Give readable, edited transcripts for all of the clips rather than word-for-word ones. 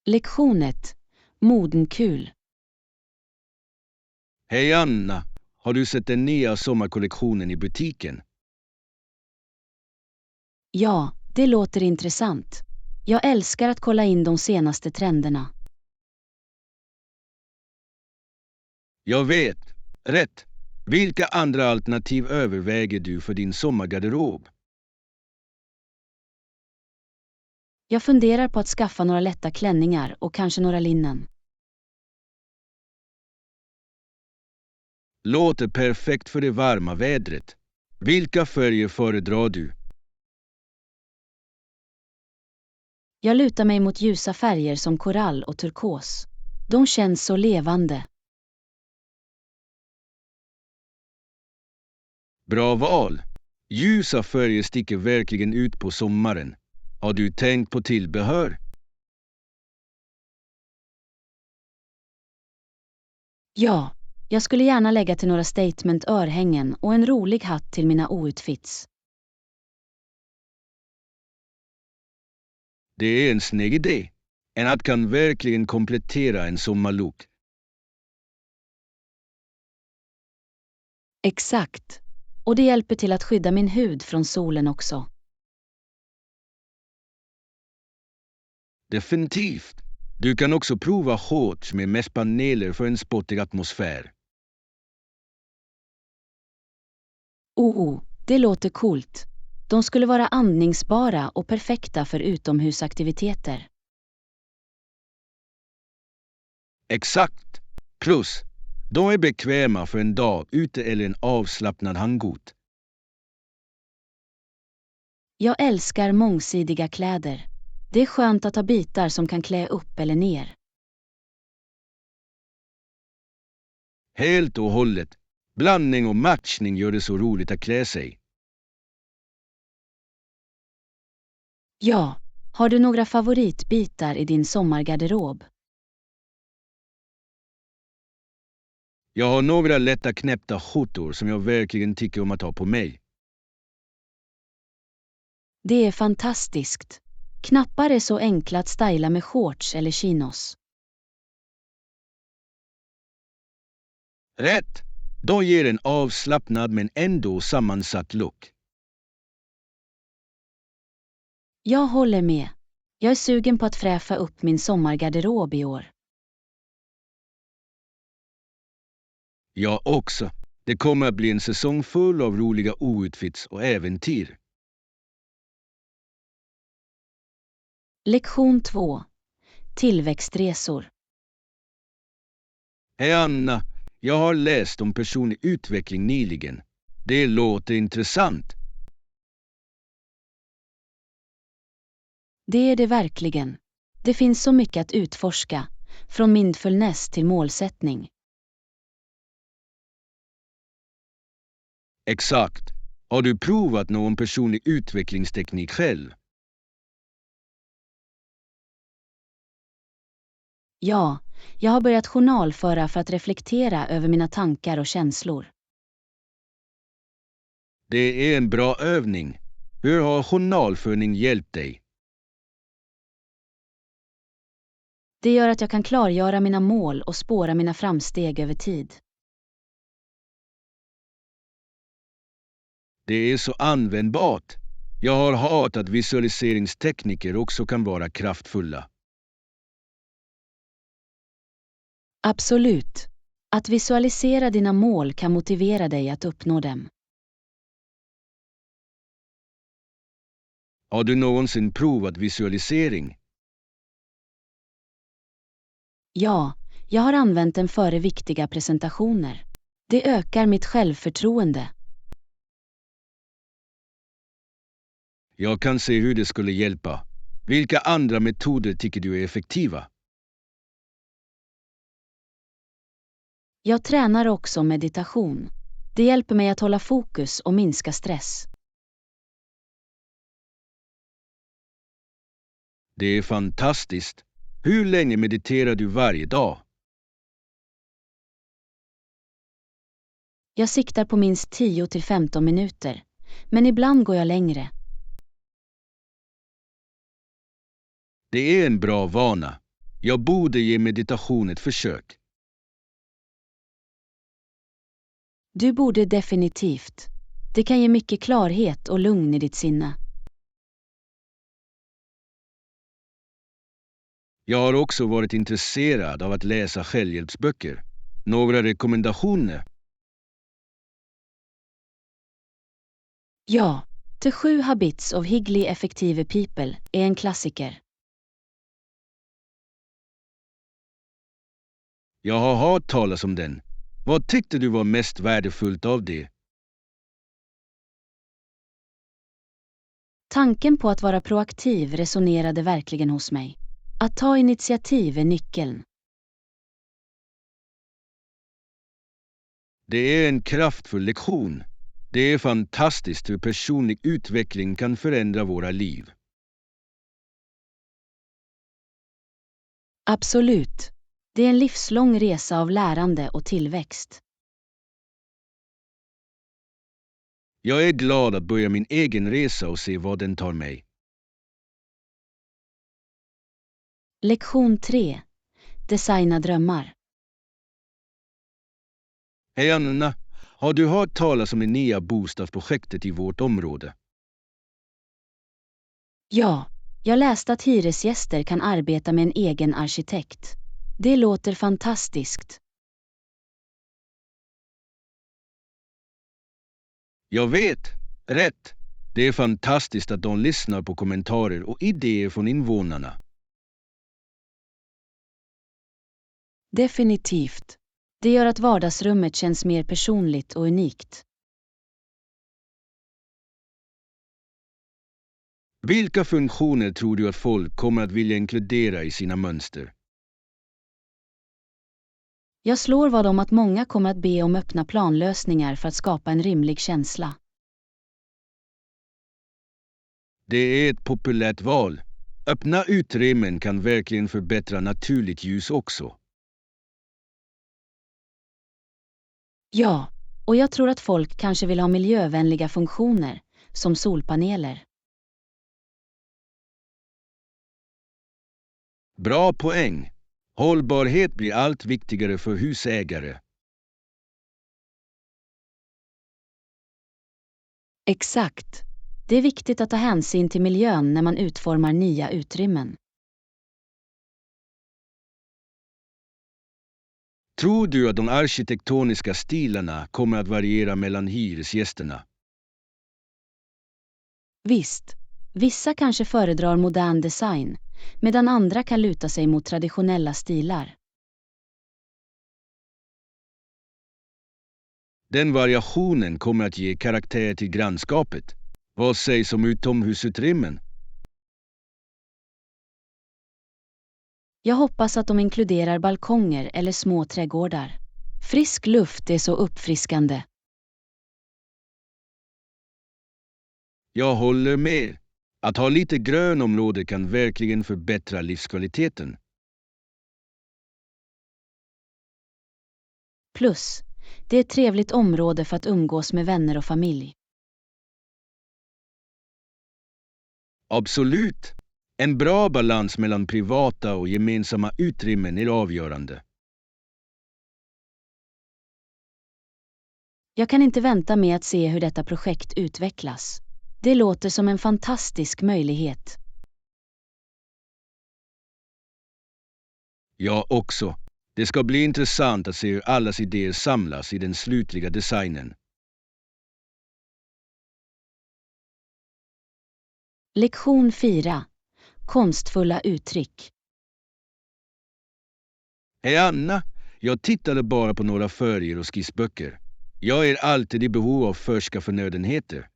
Lektion 1. Modenkul. Hej Anna, har du sett den nya sommarkollektionen i butiken? Ja, det låter intressant. Jag älskar att kolla in de senaste trenderna. Jag vet. Rätt. Vilka andra alternativ överväger du för din sommargarderob? Jag funderar på att skaffa några lätta klänningar och kanske några linnen. Låter perfekt för det varma vädret. Vilka färger föredrar du? Jag lutar mig mot ljusa färger som korall och turkos. De känns så levande. Bra val. Ljusa färger sticker verkligen ut på sommaren. Har du tänkt på tillbehör? Ja, jag skulle gärna lägga till några statement-örhängen och en rolig hatt till mina outfits. Det är en snygg idé. En hatt kan verkligen komplettera en sommarlook. Exakt. Och det hjälper till att skydda min hud från solen också. Definitivt. Du kan också prova shorts med meshpaneler för en sportig atmosfär. Det låter coolt. De skulle vara andningsbara och perfekta för utomhusaktiviteter. Exakt. Plus, de är bekväma för en dag ute eller en avslappnad hangout. Jag älskar mångsidiga kläder. Det är skönt att ha bitar som kan klä upp eller ner. Helt och hållet. Blandning och matchning gör det så roligt att klä sig. Ja, har du några favoritbitar i din sommargarderob? Jag har några lätta knäppta skjortor som jag verkligen tycker om att ha på mig. Det är fantastiskt. Knappar är så enkla att styla med shorts eller chinos. Rätt! De ger en avslappnad men ändå sammansatt look. Jag håller med. Jag är sugen på att fräscha upp min sommargarderob i år. Jag också. Det kommer att bli en säsong full av roliga outfits och äventyr. Lektion 2. Tillväxtresor. Hej Anna, jag har läst om personlig utveckling nyligen. Det låter intressant. Det är det verkligen. Det finns så mycket att utforska, från mindfulness till målsättning. Exakt. Har du provat någon personlig utvecklingsteknik själv? Ja, jag har börjat journalföra för att reflektera över mina tankar och känslor. Det är en bra övning. Hur har journalföring hjälpt dig? Det gör att jag kan klargöra mina mål och spåra mina framsteg över tid. Det är så användbart. Jag har hört att visualiseringstekniker också kan vara kraftfulla. Absolut. Att visualisera dina mål kan motivera dig att uppnå dem. Har du någonsin provat visualisering? Ja, jag har använt den före viktiga presentationer. Det ökar mitt självförtroende. Jag kan se hur det skulle hjälpa. Vilka andra metoder tycker du är effektiva? Jag tränar också meditation. Det hjälper mig att hålla fokus och minska stress. Det är fantastiskt. Hur länge mediterar du varje dag? Jag siktar på minst 10-15 minuter, men ibland går jag längre. Det är en bra vana. Jag borde ge meditation ett försök. Du borde definitivt. Det kan ge mycket klarhet och lugn i ditt sinne. Jag har också varit intresserad av att läsa självhjälpsböcker. Några rekommendationer? Ja, The 7 Habits of Highly Effective People är en klassiker. Jag har hört talas om den. Vad tyckte du var mest värdefullt av det? Tanken på att vara proaktiv resonerade verkligen hos mig. Att ta initiativ är nyckeln. Det är en kraftfull lektion. Det är fantastiskt hur personlig utveckling kan förändra våra liv. Absolut. Det är en livslång resa av lärande och tillväxt. Jag är glad att börja min egen resa och se vad den tar mig. Lektion 3. Designa drömmar. Hej Anna, har du hört talas om det nya bostadsprojektet i vårt område? Ja, jag läste att hyresgäster kan arbeta med en egen arkitekt. Det låter fantastiskt. Jag vet, rätt. Det är fantastiskt att de lyssnar på kommentarer och idéer från invånarna. Definitivt. Det gör att vardagsrummet känns mer personligt och unikt. Vilka funktioner tror du att folk kommer att vilja inkludera i sina mönster? Jag slår vad om att många kommer att be om öppna planlösningar för att skapa en rimlig känsla. Det är ett populärt val. Öppna utrymmen kan verkligen förbättra naturligt ljus också. Ja, och jag tror att folk kanske vill ha miljövänliga funktioner, som solpaneler. Bra poäng. Hållbarhet blir allt viktigare för husägare. Exakt. Det är viktigt att ta hänsyn till miljön när man utformar nya utrymmen. Tror du att de arkitektoniska stilarna kommer att variera mellan hyresgästerna? Visst, vissa kanske föredrar modern design, medan andra kan luta sig mot traditionella stilar. Den variationen kommer att ge karaktär till grannskapet. Vad sägs om utomhusutrymmen? Jag hoppas att de inkluderar balkonger eller små trädgårdar. Frisk luft är så uppfriskande. Jag håller med. Att ha lite grönområde kan verkligen förbättra livskvaliteten. Plus, det är ett trevligt område för att umgås med vänner och familj. Absolut. En bra balans mellan privata och gemensamma utrymmen är avgörande. Jag kan inte vänta med att se hur detta projekt utvecklas. Det låter som en fantastisk möjlighet. Jag också. Det ska bli intressant att se hur allas idéer samlas i den slutliga designen. Lektion 4. Konstfulla uttryck. Hej Anna, jag tittade bara på några färger och skissböcker. Jag är alltid i behov av färska förnödenheter.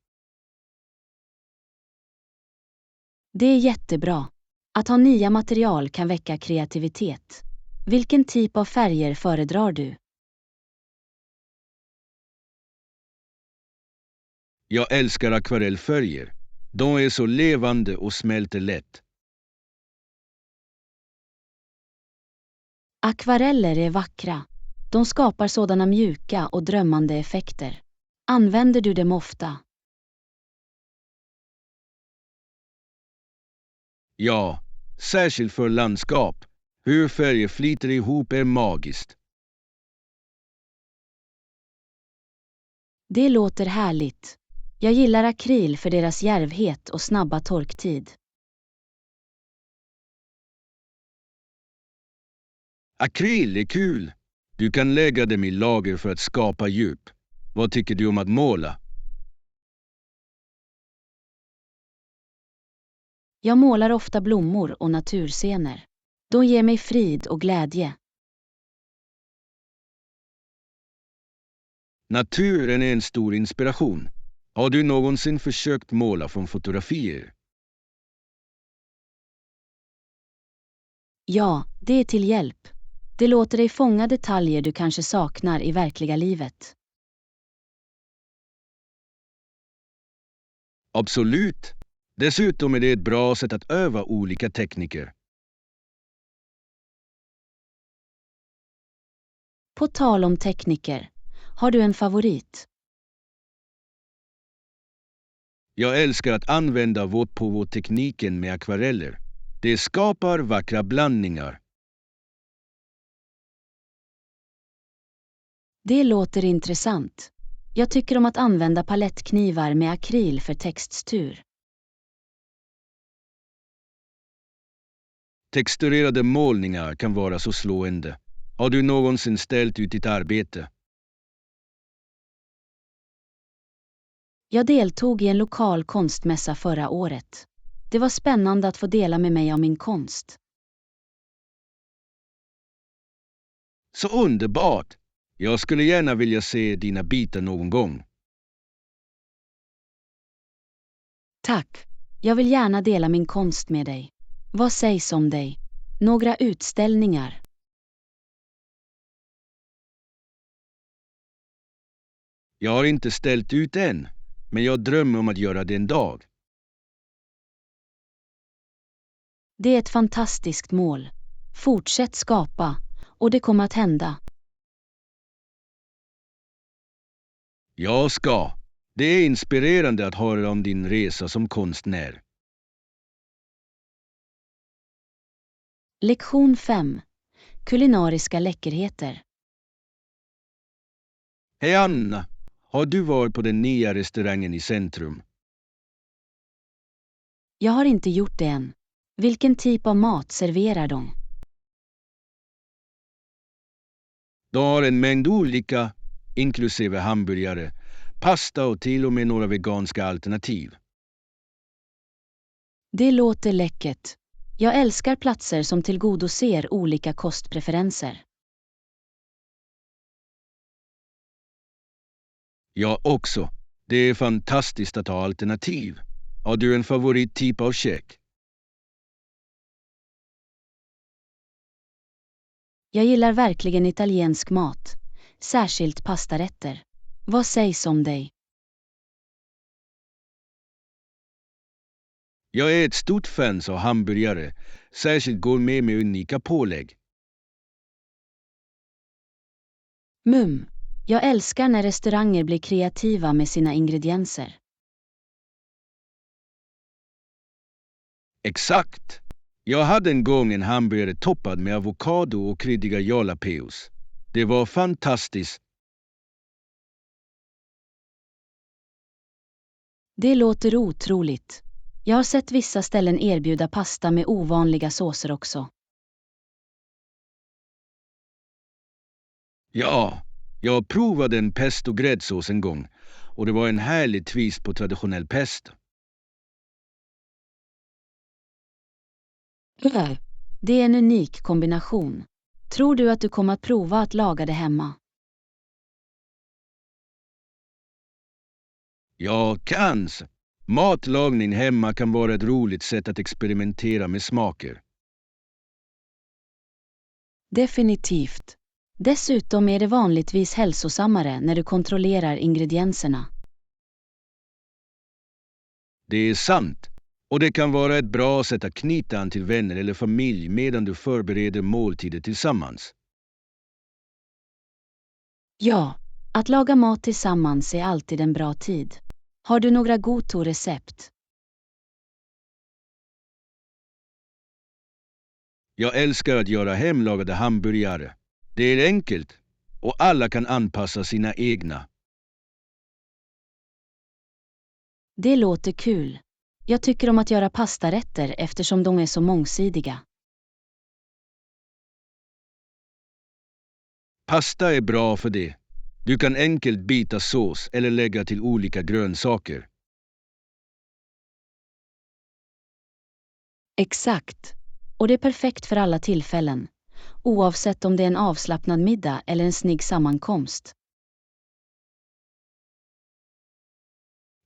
Det är jättebra. Att ha nya material kan väcka kreativitet. Vilken typ av färger föredrar du? Jag älskar akvarellfärger. De är så levande och smälter lätt. Akvareller är vackra. De skapar sådana mjuka och drömmande effekter. Använder du dem ofta? Ja, särskilt för landskap. Hur färger flyter ihop är magiskt. Det låter härligt. Jag gillar akryl för deras djärvhet och snabba torktid. Akryl är kul. Du kan lägga dem i lager för att skapa djup. Vad tycker du om att måla? Jag målar ofta blommor och naturscener. De ger mig frid och glädje. Naturen är en stor inspiration. Har du någonsin försökt måla från fotografier? Ja, det är till hjälp. Det låter dig fånga detaljer du kanske saknar i verkliga livet. Absolut. Dessutom är det ett bra sätt att öva olika tekniker. På tal om tekniker, har du en favorit? Jag älskar att använda våttekniken med akvareller. Det skapar vackra blandningar. Det låter intressant. Jag tycker om att använda palettknivar med akryl för textur. Texturerade målningar kan vara så slående. Har du någonsin ställt ut ditt arbete? Jag deltog i en lokal konstmässa förra året. Det var spännande att få dela med mig av min konst. Så underbart! Jag skulle gärna vilja se dina bitar någon gång. Tack. Jag vill gärna dela min konst med dig. Vad sägs om dig? Några utställningar? Jag har inte ställt ut än, men jag drömmer om att göra det en dag. Det är ett fantastiskt mål. Fortsätt skapa, och det kommer att hända. Jag ska. Det är inspirerande att höra om din resa som konstnär. Lektion 5. Kulinariska läckerheter. Hej Anna, har du varit på den nya restaurangen i centrum? Jag har inte gjort det än. Vilken typ av mat serverar de? De har en mängd olika, inklusive hamburgare, pasta och till och med några veganska alternativ. Det låter läckert. Jag älskar platser som tillgodoser olika kostpreferenser. Jag också. Det är fantastiskt att ha alternativ. Har du en favorittyp av käk? Jag gillar verkligen italiensk mat, särskilt pastarätter. Vad sägs om dig? Jag är ett stort fan av hamburgare, särskilt gourmet med unika pålägg. Jag älskar när restauranger blir kreativa med sina ingredienser. Exakt! Jag hade en gång en hamburgare toppad med avokado och kryddiga jalapenos. Det var fantastiskt. Det låter otroligt. Jag har sett vissa ställen erbjuda pasta med ovanliga såser också. Ja, jag provade en pesto-gräddsås en gång och det var en härlig twist på traditionell pesto. Det är en unik kombination. Tror du att du kommer att prova att laga det hemma? Ja, kanske. Matlagning hemma kan vara ett roligt sätt att experimentera med smaker. Definitivt. Dessutom är det vanligtvis hälsosammare när du kontrollerar ingredienserna. Det är sant. Och det kan vara ett bra sätt att knyta an till vänner eller familj medan du förbereder måltider tillsammans. Ja, att laga mat tillsammans är alltid en bra tid. Har du några go-to-recept? Jag älskar att göra hemlagade hamburgare. Det är enkelt och alla kan anpassa sina egna. Det låter kul. Jag tycker om att göra pastarätter eftersom de är så mångsidiga. Pasta är bra för det. Du kan enkelt byta sås eller lägga till olika grönsaker. Exakt. Och det är perfekt för alla tillfällen. Oavsett om det är en avslappnad middag eller en snygg sammankomst.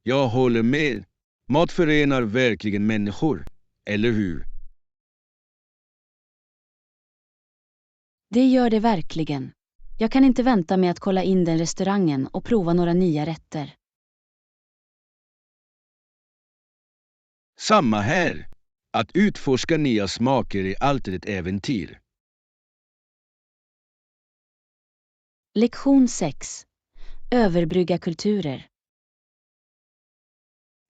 Jag håller med. Mat förenar verkligen människor, eller hur? Det gör det verkligen. Jag kan inte vänta med att kolla in den restaurangen och prova några nya rätter. Samma här. Att utforska nya smaker är alltid ett äventyr. Lektion 6. Överbrygga kulturer.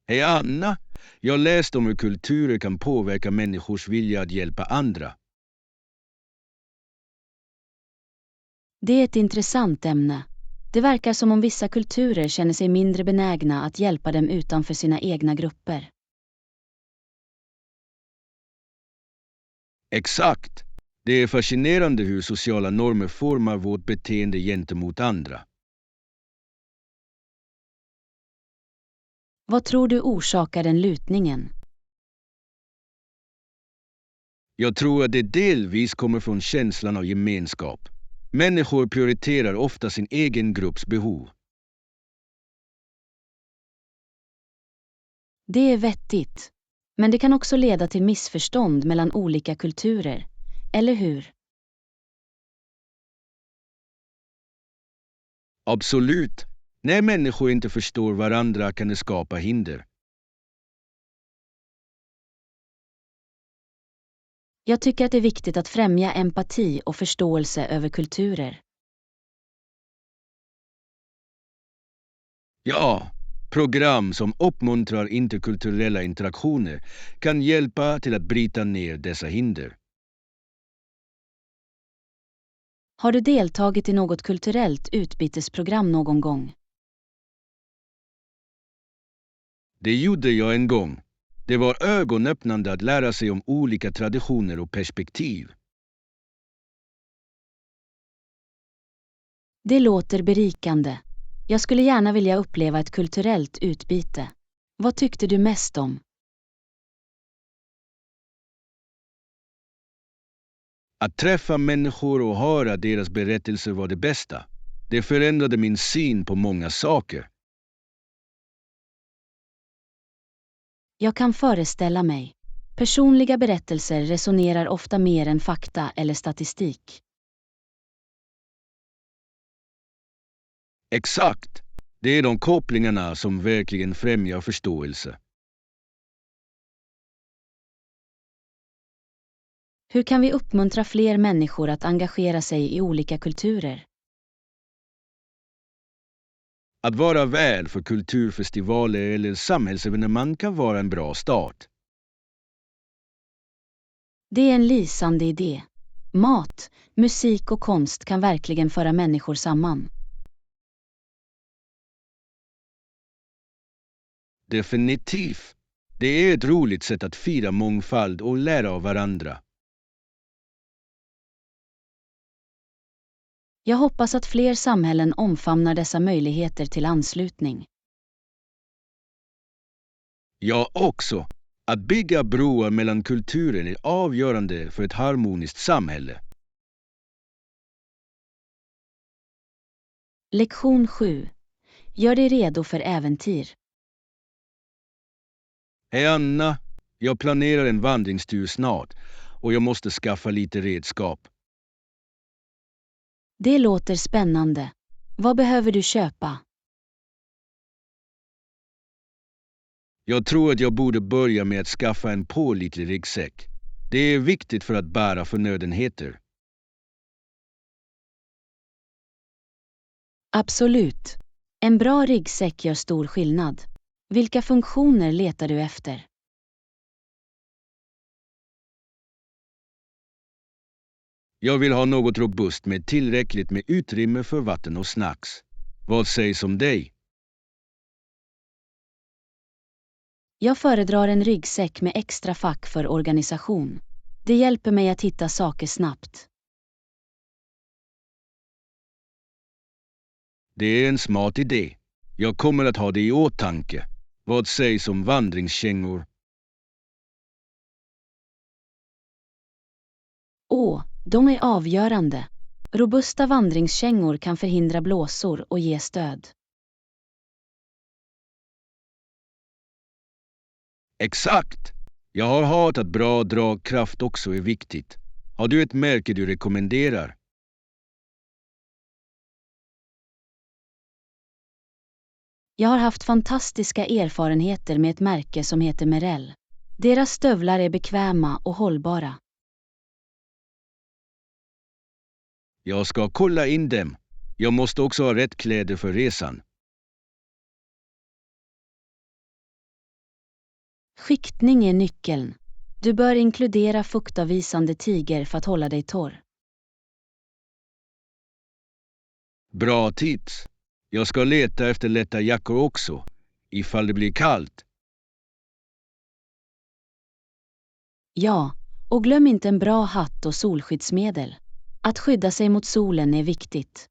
Hej Anna, jag läste om hur kulturer kan påverka människors vilja att hjälpa andra. Det är ett intressant ämne. Det verkar som om vissa kulturer känner sig mindre benägna att hjälpa dem utanför sina egna grupper. Exakt. Det är fascinerande hur sociala normer formar vårt beteende gentemot andra. Vad tror du orsakar den lutningen? Jag tror att det delvis kommer från känslan av gemenskap. Människor prioriterar ofta sin egen grupps behov. Det är vettigt. Men det kan också leda till missförstånd mellan olika kulturer, eller hur? Absolut. När människor inte förstår varandra kan det skapa hinder. Jag tycker att det är viktigt att främja empati och förståelse över kulturer. Ja, program som uppmuntrar interkulturella interaktioner kan hjälpa till att bryta ner dessa hinder. Har du deltagit i något kulturellt utbytesprogram någon gång? Det gjorde jag en gång. Det var ögonöppnande att lära sig om olika traditioner och perspektiv. Det låter berikande. Jag skulle gärna vilja uppleva ett kulturellt utbyte. Vad tyckte du mest om? Att träffa människor och höra deras berättelser var det bästa. Det förändrade min syn på många saker. Jag kan föreställa mig. Personliga berättelser resonerar ofta mer än fakta eller statistik. Exakt. Det är de kopplingarna som verkligen främjar förståelse. Hur kan vi uppmuntra fler människor att engagera sig i olika kulturer? Att vara värd för kulturfestivaler eller samhällsevenemang kan vara en bra start. Det är en lysande idé. Mat, musik och konst kan verkligen föra människor samman. Definitivt. Det är ett roligt sätt att fira mångfald och lära av varandra. Jag hoppas att fler samhällen omfamnar dessa möjligheter till anslutning. Jag också. Att bygga broar mellan kulturer är avgörande för ett harmoniskt samhälle. Lektion 7. Gör dig redo för äventyr. Hej Anna, jag planerar en vandringstur snart och jag måste skaffa lite redskap. Det låter spännande. Vad behöver du köpa? Jag tror att jag borde börja med att skaffa en pålitlig ryggsäck. Det är viktigt för att bära förnödenheter. Absolut. En bra ryggsäck gör stor skillnad. Vilka funktioner letar du efter? Jag vill ha något robust med tillräckligt med utrymme för vatten och snacks. Vad sägs om dig? Jag föredrar en ryggsäck med extra fack för organisation. Det hjälper mig att hitta saker snabbt. Det är en smart idé. Jag kommer att ha det i åtanke. Vad sägs om vandringskängor? De är avgörande. Robusta vandringskängor kan förhindra blåsor och ge stöd. Exakt! Jag har hört att bra dragkraft också är viktigt. Har du ett märke du rekommenderar? Jag har haft fantastiska erfarenheter med ett märke som heter Merrell. Deras stövlar är bekväma och hållbara. Jag ska kolla in dem. Jag måste också ha rätt kläder för resan. Skiktning är nyckeln. Du bör inkludera fuktavvisande tyger för att hålla dig torr. Bra tips. Jag ska leta efter lätta jackor också, ifall det blir kallt. Ja, och glöm inte en bra hatt och solskyddsmedel. Att skydda sig mot solen är viktigt.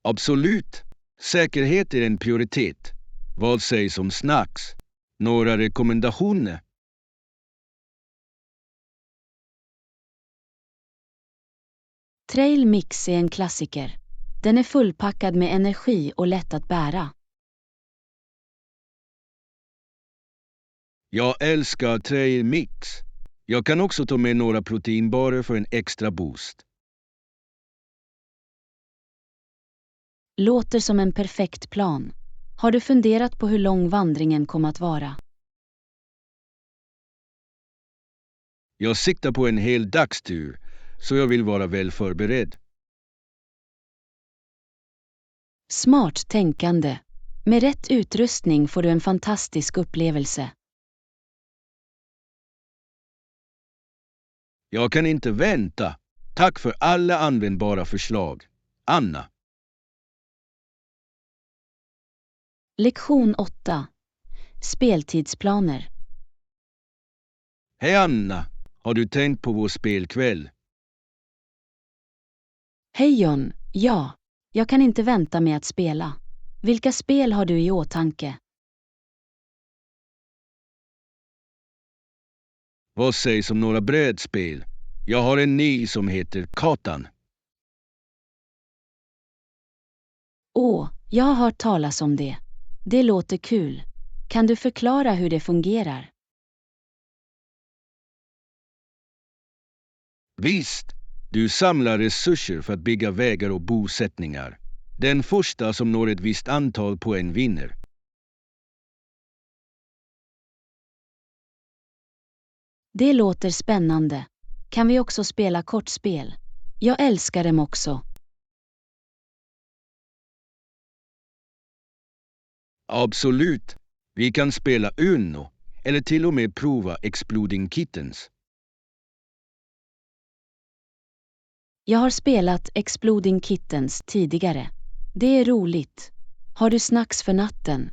Absolut. Säkerhet är en prioritet. Vad sägs om snacks? Några rekommendationer? Trail Mix är en klassiker. Den är fullpackad med energi och lätt att bära. Jag älskar Trail Mix. Jag kan också ta med några proteinbarer för en extra boost. Låter som en perfekt plan. Har du funderat på hur lång vandringen kommer att vara? Jag siktar på en hel dagstur, så jag vill vara väl förberedd. Smart tänkande. Med rätt utrustning får du en fantastisk upplevelse. Jag kan inte vänta. Tack för alla användbara förslag. Anna. Lektion 8. Speltidsplaner. Hej Anna, har du tänkt på vår spelkväll? Hej John, ja. Jag kan inte vänta med att spela. Vilka spel har du i åtanke? Vad sägs om några brädspel? Jag har en ny som heter Katan. Jag har hört talas om det. Det låter kul. Kan du förklara hur det fungerar? Visst, du samlar resurser för att bygga vägar och bosättningar. Den första som når ett visst antal poäng vinner. Det låter spännande. Kan vi också spela kortspel? Jag älskar dem också. Absolut. Vi kan spela Uno eller till och med prova Exploding Kittens. Jag har spelat Exploding Kittens tidigare. Det är roligt. Har du snacks för natten?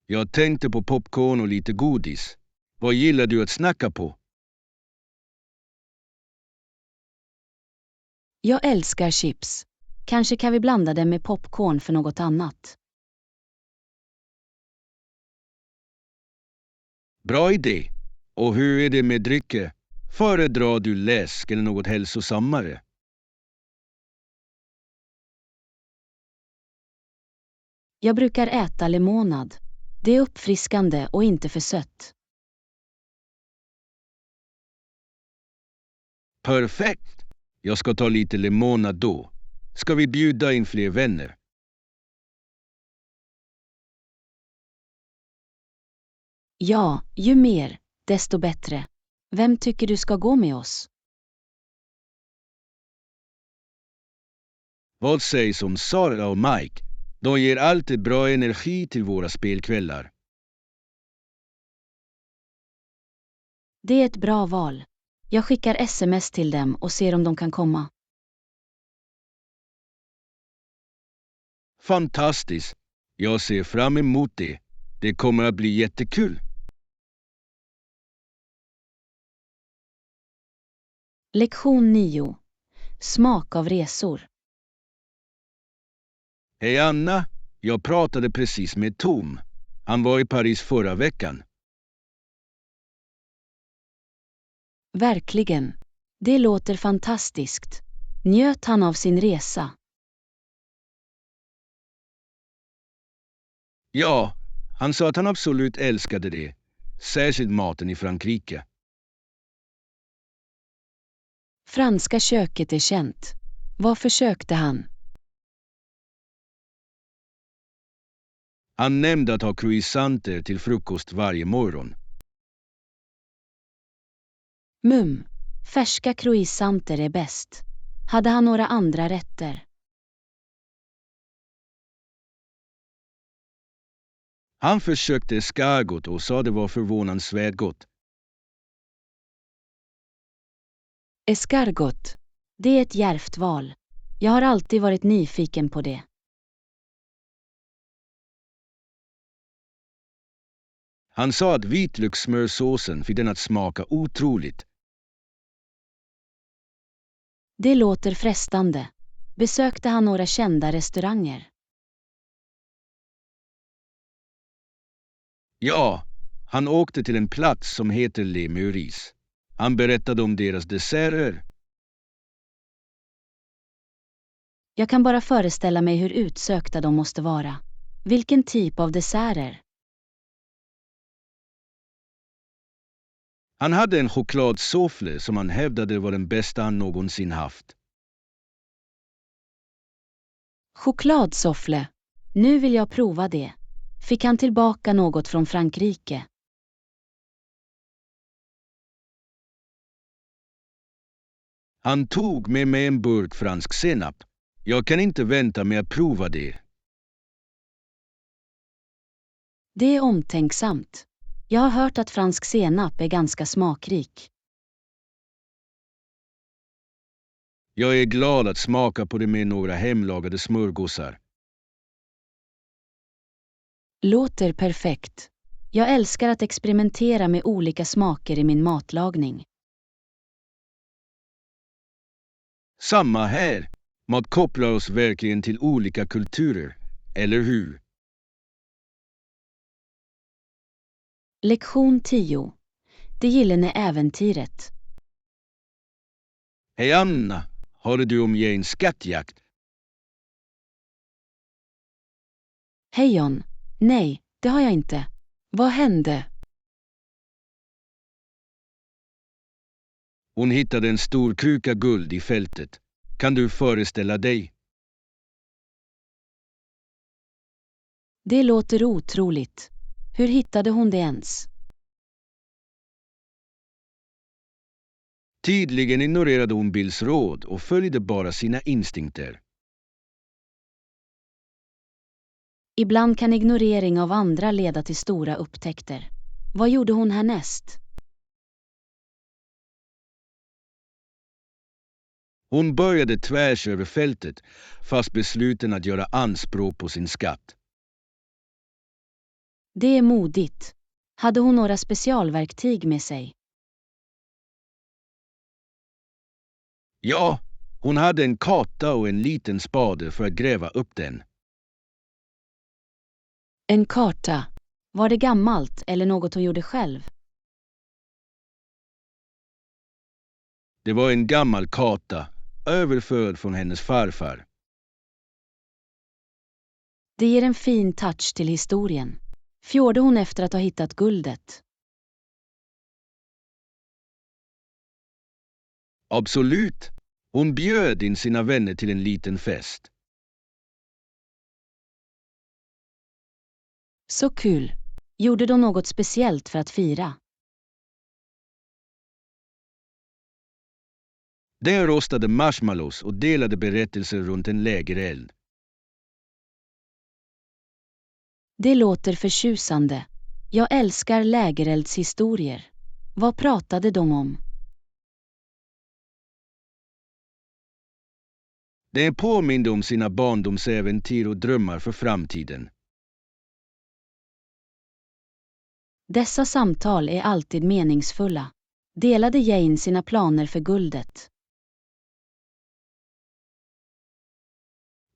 Jag tänkte på popcorn och lite godis. Vad gillar du att snacka på? Jag älskar chips. Kanske kan vi blanda dem med popcorn för något annat. Bra idé. Och hur är det med drycker? Föredrar du läsk eller något hälsosammare? Jag brukar äta lemonad. Det är uppfriskande och inte för sött. Perfekt! Jag ska ta lite lemonad då. Ska vi bjuda in fler vänner? Ja, ju mer, desto bättre. Vem tycker du ska gå med oss? Vad sägs om Sara och Mike? De ger alltid bra energi till våra spelkvällar. Det är ett bra val. Jag skickar sms till dem och ser om de kan komma. Fantastiskt! Jag ser fram emot det. Det kommer att bli jättekul. Lektion 9. Smak av resor. Hej Anna, jag pratade precis med Tom. Han var i Paris förra veckan. Verkligen. Det låter fantastiskt. Njöt han av sin resa? Ja, han sa att han absolut älskade det. Särskilt maten i Frankrike. Franska köket är känt. Vad försökte han? Han nämnde att ha croissanter till frukost varje morgon. Färska croissanter är bäst. Hade han några andra rätter? Han försökte escargot och sa det var förvånansvärt gott. Escargot. Det är ett djärvt val. Jag har alltid varit nyfiken på det. Han sa att vitlökssmörsåsen fick den att smaka otroligt. Det låter frestande. Besökte han några kända restauranger? Ja, han åkte till en plats som heter Les Meurice. Han berättade om deras desserter. Jag kan bara föreställa mig hur utsökta de måste vara. Vilken typ av desserter? Han hade en chokladsoufflé som han hävdade var den bästa han någonsin haft. Chokladsoffle. Nu vill jag prova det. Fick han tillbaka något från Frankrike? Han tog med mig en burk fransk senap. Jag kan inte vänta med att prova det. Det är omtänksamt. Jag har hört att fransk senap är ganska smakrik. Jag är glad att smaka på det med några hemlagade smörgåsar. Låter perfekt. Jag älskar att experimentera med olika smaker i min matlagning. Samma här. Mat kopplar oss verkligen till olika kulturer, eller hur? Lektion 10. Det gyllene äventyret. Hej Anna, hörde du om en skattjakt? Hej John. Nej, det har jag inte. Vad hände? Hon hittade en stor kruka guld i fältet. Kan du föreställa dig? Det låter otroligt. Hur hittade hon det ens? Tydligen ignorerade hon Bills råd och följde bara sina instinkter. Ibland kan ignorering av andra leda till stora upptäckter. Vad gjorde hon härnäst? Hon började tvärs över fältet, fast besluten att göra anspråk på sin skatt. Det är modigt. Hade hon några specialverktyg med sig? Ja, hon hade en karta och en liten spade för att gräva upp den. En karta. Var det gammalt eller något hon gjorde själv? Det var en gammal karta, överförd från hennes farfar. Det ger en fin touch till historien. Fjorde hon efter att ha hittat guldet? Absolut. Hon bjöd in sina vänner till en liten fest. Så kul. Gjorde de något speciellt för att fira? De rostade marshmallows och delade berättelser runt en lägereld. Det låter förtjusande. Jag älskar lägereldshistorier. Vad pratade de om? De påminde om sina barndomsäventyr och drömmar för framtiden. Dessa samtal är alltid meningsfulla. Delade Jane sina planer för guldet?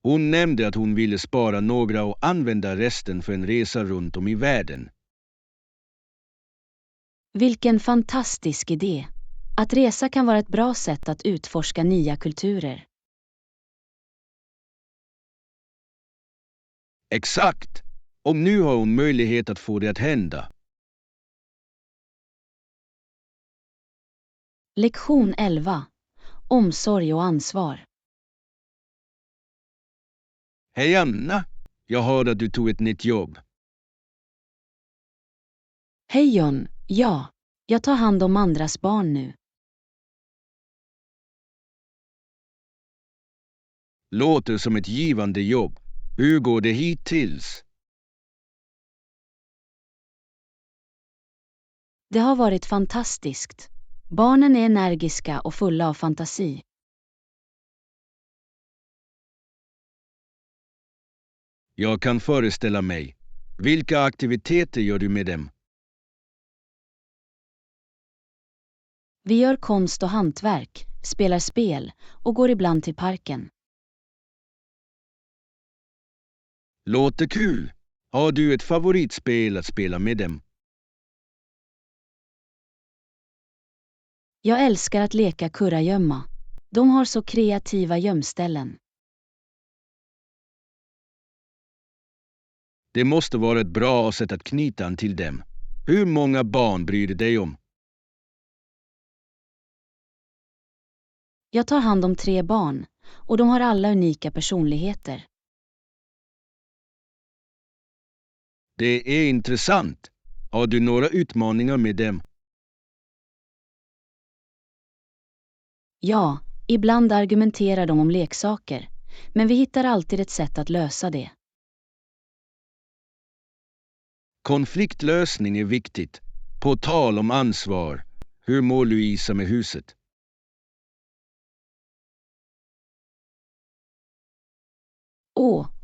Hon nämnde att hon ville spara några och använda resten för en resa runt om i världen. Vilken fantastisk idé! Att resa kan vara ett bra sätt att utforska nya kulturer. Exakt! Och nu har hon möjlighet att få det att hända. Lektion 11. Omsorg och ansvar. Hej Anna! Jag hörde att du tog ett nytt jobb. Hej John, ja. Jag tar hand om andras barn nu. Låter som ett givande jobb. Hur går det hittills? Det har varit fantastiskt. Barnen är energiska och fulla av fantasi. Jag kan föreställa mig. Vilka aktiviteter gör du med dem? Vi gör konst och hantverk, spelar spel och går ibland till parken. Låter kul. Har du ett favoritspel att spela med dem? Jag älskar att leka kurragömma. De har så kreativa gömställen. Det måste vara ett bra sätt att knyta an till dem. Hur många barn bryr du dig om? Jag tar hand om 3 barn, och de har alla unika personligheter. Det är intressant. Har du några utmaningar med dem? Ja, ibland argumenterar de om leksaker, men vi hittar alltid ett sätt att lösa det. Konfliktlösning är viktigt. På tal om ansvar. Hur mår Louisa med huset?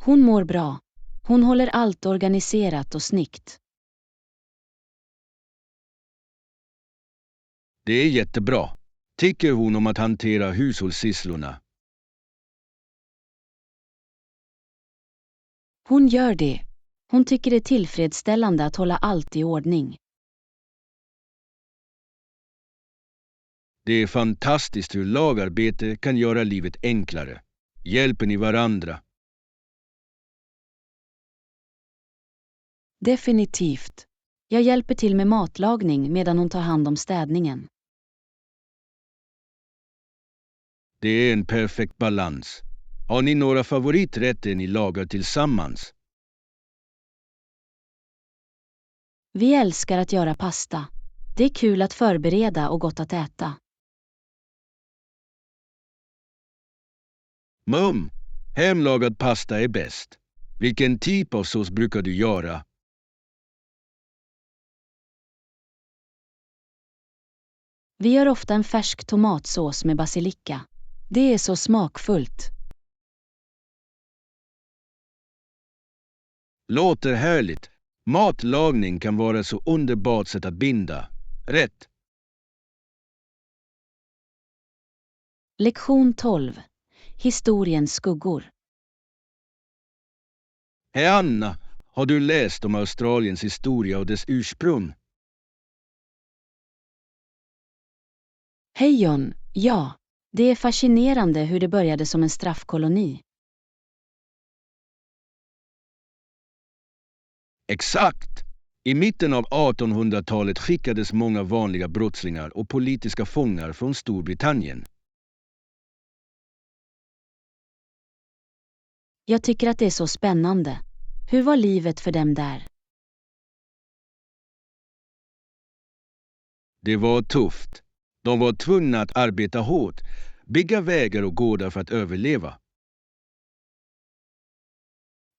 Hon mår bra. Hon håller allt organiserat och snyggt. Det är jättebra. Tycker hon om att hantera hushållssysslorna? Hon gör det. Hon tycker det är tillfredsställande att hålla allt i ordning. Det är fantastiskt hur lagarbete kan göra livet enklare. Hjälper ni varandra? Definitivt. Jag hjälper till med matlagning medan hon tar hand om städningen. Det är en perfekt balans. Har ni några favoriträtter ni lagar tillsammans? Vi älskar att göra pasta. Det är kul att förbereda och gott att äta. Hemlagad pasta är bäst. Vilken typ av sås brukar du göra? Vi gör ofta en färsk tomatsås med basilika. Det är så smakfullt. Låter härligt. Matlagning kan vara så underbart sätt att binda. Rätt. Lektion 12. Historiens skuggor. Hej Anna, har du läst om Australiens historia och dess ursprung? Hej John, ja. Det är fascinerande hur det började som en straffkoloni. Exakt! I mitten av 1800-talet skickades många vanliga brottslingar och politiska fångar från Storbritannien. Jag tycker att det är så spännande. Hur var livet för dem där? Det var tufft. De var tvungna att arbeta hårt, bygga vägar och gårdar för att överleva.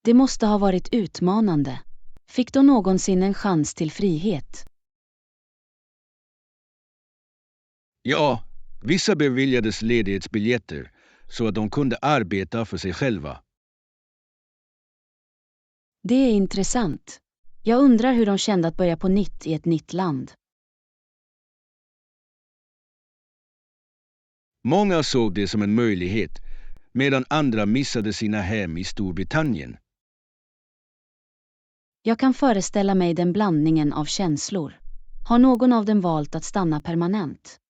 Det måste ha varit utmanande. Fick du någonsin en chans till frihet? Ja, vissa beviljades ledighetsbiljetter så att de kunde arbeta för sig själva. Det är intressant. Jag undrar hur de kände att börja på nytt i ett nytt land. Många såg det som en möjlighet, medan andra missade sina hem i Storbritannien. Jag kan föreställa mig den blandningen av känslor. Har någon av dem valt att stanna permanent?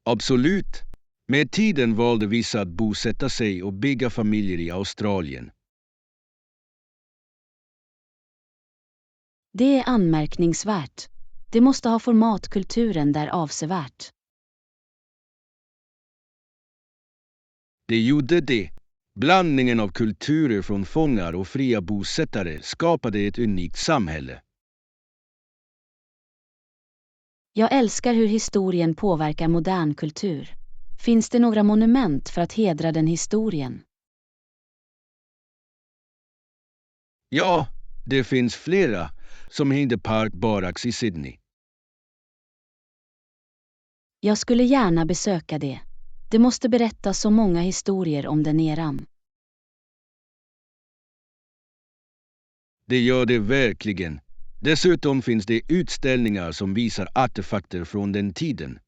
Absolut. Med tiden valde vissa att bosätta sig och bygga familjer i Australien. Det är anmärkningsvärt. Det måste ha format kulturen där avsevärt. Det gjorde det. Blandningen av kulturer från fångar och fria bosättare skapade ett unikt samhälle. Jag älskar hur historien påverkar modern kultur. Finns det några monument för att hedra den historien? Ja, det finns flera, som Hyde Park Barracks i Sydney. Jag skulle gärna besöka det. Det måste berätta så många historier om den eran. Det gör det verkligen. Dessutom finns det utställningar som visar artefakter från den tiden.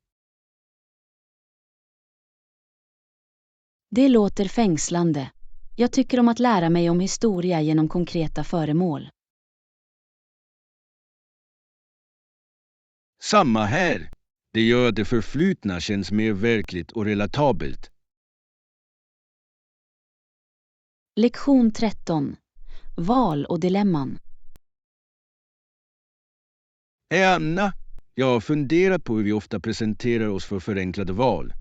Det låter fängslande. Jag tycker om att lära mig om historia genom konkreta föremål. Samma här. Det gör att det förflutna känns mer verkligt och relatabelt. Lektion 13. Val och dilemman. Anna, jag har funderat på hur vi ofta presenterar oss för förenklade val.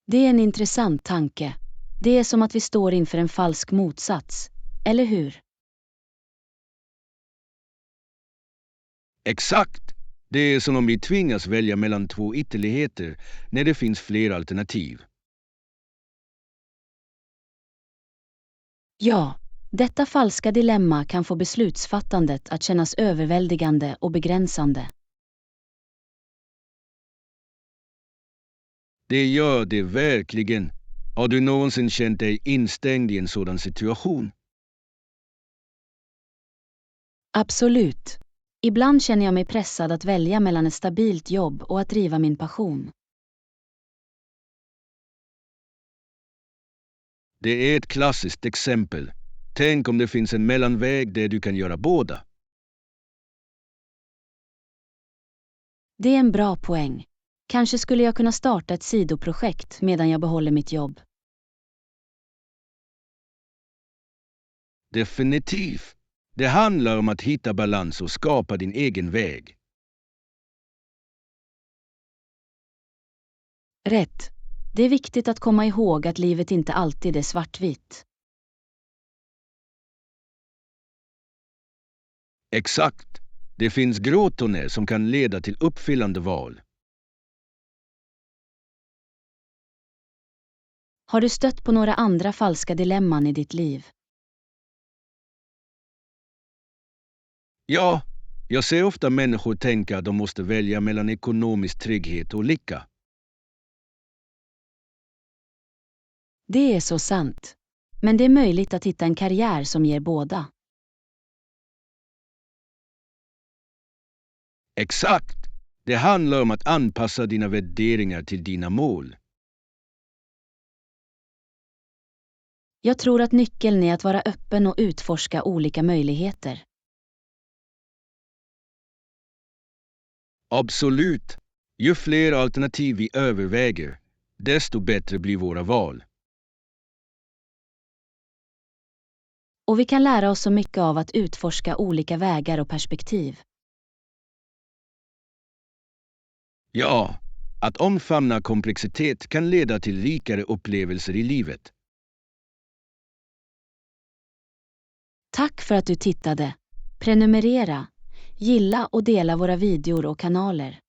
Det är en intressant tanke. Det är som att vi står inför en falsk motsats, eller hur? Exakt. Det är som om vi tvingas välja mellan två ytterligheter när det finns fler alternativ. Ja, detta falska dilemma kan få beslutsfattandet att kännas överväldigande och begränsande. Det gör det verkligen. Har du någonsin känt dig instängd i en sådan situation? Absolut. Ibland känner jag mig pressad att välja mellan ett stabilt jobb och att driva min passion. Det är ett klassiskt exempel. Tänk om det finns en mellanväg där du kan göra båda. Det är en bra poäng. Kanske skulle jag kunna starta ett sidoprojekt medan jag behåller mitt jobb. Definitivt. Det handlar om att hitta balans och skapa din egen väg. Rätt. Det är viktigt att komma ihåg att livet inte alltid är svartvitt. Exakt. Det finns gråtoner som kan leda till uppfyllande val. Har du stött på några andra falska dilemman i ditt liv? Ja, jag ser ofta människor tänka att de måste välja mellan ekonomisk trygghet och lycka. Det är så sant. Men det är möjligt att hitta en karriär som ger båda. Exakt. Det handlar om att anpassa dina värderingar till dina mål. Jag tror att nyckeln är att vara öppen och utforska olika möjligheter. Absolut. Ju fler alternativ vi överväger, desto bättre blir våra val. Och vi kan lära oss så mycket av att utforska olika vägar och perspektiv. Ja, att omfamna komplexitet kan leda till rikare upplevelser i livet. Tack för att du tittade. Prenumerera, gilla och dela våra videor och kanaler.